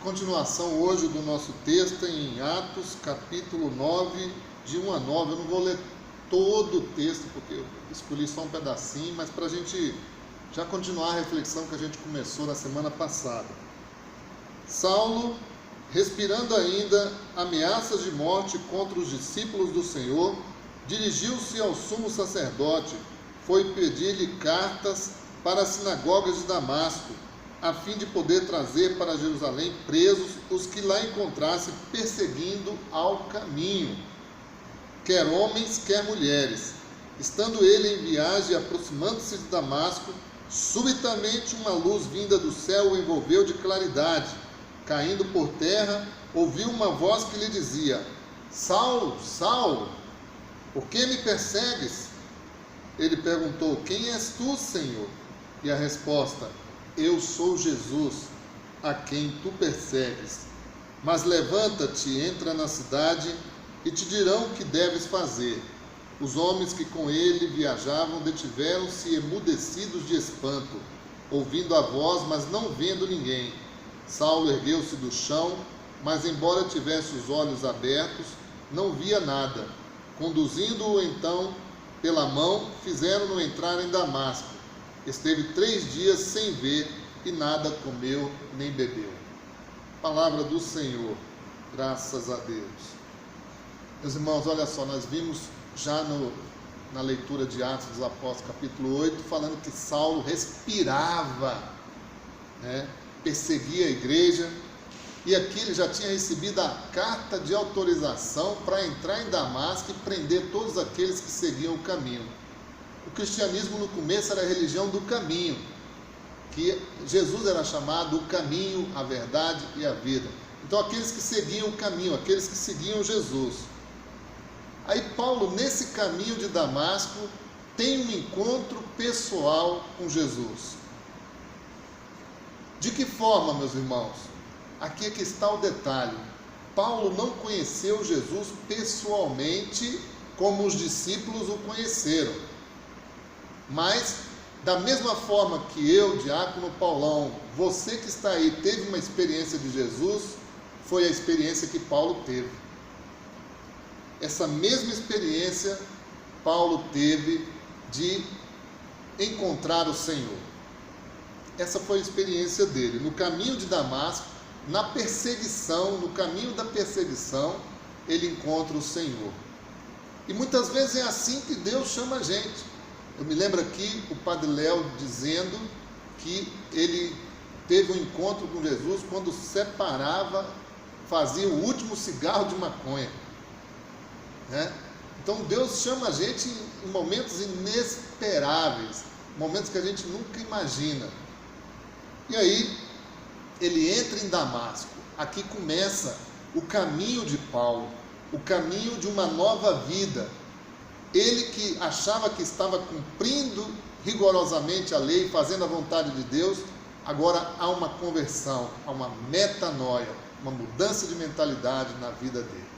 continuação hoje do nosso texto em Atos, capítulo 9, de 1 a 9. Eu não vou ler todo o texto, porque eu escolhi só um pedacinho, mas para a gente já continuar a reflexão que a gente começou na semana passada. Saulo, respirando ainda ameaças de morte contra os discípulos do Senhor, dirigiu-se ao sumo sacerdote, foi pedir-lhe cartas para as sinagogas de Damasco, a fim de poder trazer para Jerusalém presos os que lá encontrasse perseguindo ao caminho, quer homens, quer mulheres. Estando ele em viagem, aproximando-se de Damasco, subitamente uma luz vinda do céu o envolveu de claridade. Caindo por terra, ouviu uma voz que lhe dizia: Saulo, Saulo, por que me persegues? Ele perguntou: Quem és tu, Senhor? E a resposta: Eu sou Jesus, a quem tu persegues. Mas levanta-te, entra na cidade, e te dirão o que deves fazer. Os homens que com ele viajavam detiveram-se emudecidos de espanto, ouvindo a voz, mas não vendo ninguém. Saulo ergueu-se do chão, mas embora tivesse os olhos abertos, não via nada. Conduzindo-o então pela mão, fizeram-no entrar em Damasco. Esteve 3 dias sem ver e nada comeu nem bebeu. Palavra do Senhor, graças a Deus. Meus irmãos, olha só, nós vimos já na leitura de Atos dos Apóstolos, capítulo 8, falando que Saulo respirava, perseguia a igreja, e aqui ele já tinha recebido a carta de autorização para entrar em Damasco e prender todos aqueles que seguiam o caminho. O cristianismo no começo era a religião do caminho, que Jesus era chamado o caminho, a verdade e a vida. Então aqueles que seguiam o caminho, aqueles que seguiam Jesus. Aí Paulo, nesse caminho de Damasco, tem um encontro pessoal com Jesus. De que forma, meus irmãos? Aqui é que está o detalhe. Paulo não conheceu Jesus pessoalmente como os discípulos o conheceram. Mas, da mesma forma que eu, diácono Paulão, você que está aí, teve uma experiência de Jesus, foi a experiência que Paulo teve. Essa mesma experiência Paulo teve de encontrar o Senhor. Essa foi a experiência dele. No caminho de Damasco, na perseguição, no caminho da perseguição, ele encontra o Senhor. E muitas vezes é assim que Deus chama a gente. Eu me lembro aqui o Padre Léo dizendo que ele teve um encontro com Jesus quando separava, fazia o último cigarro de maconha. Então Deus chama a gente em momentos inesperáveis, momentos que a gente nunca imagina. E aí ele entra em Damasco. Aqui começa o caminho de Paulo, o caminho de uma nova vida. Ele que achava que estava cumprindo rigorosamente a lei, fazendo a vontade de Deus, agora há uma conversão, há uma metanoia, uma mudança de mentalidade na vida dele.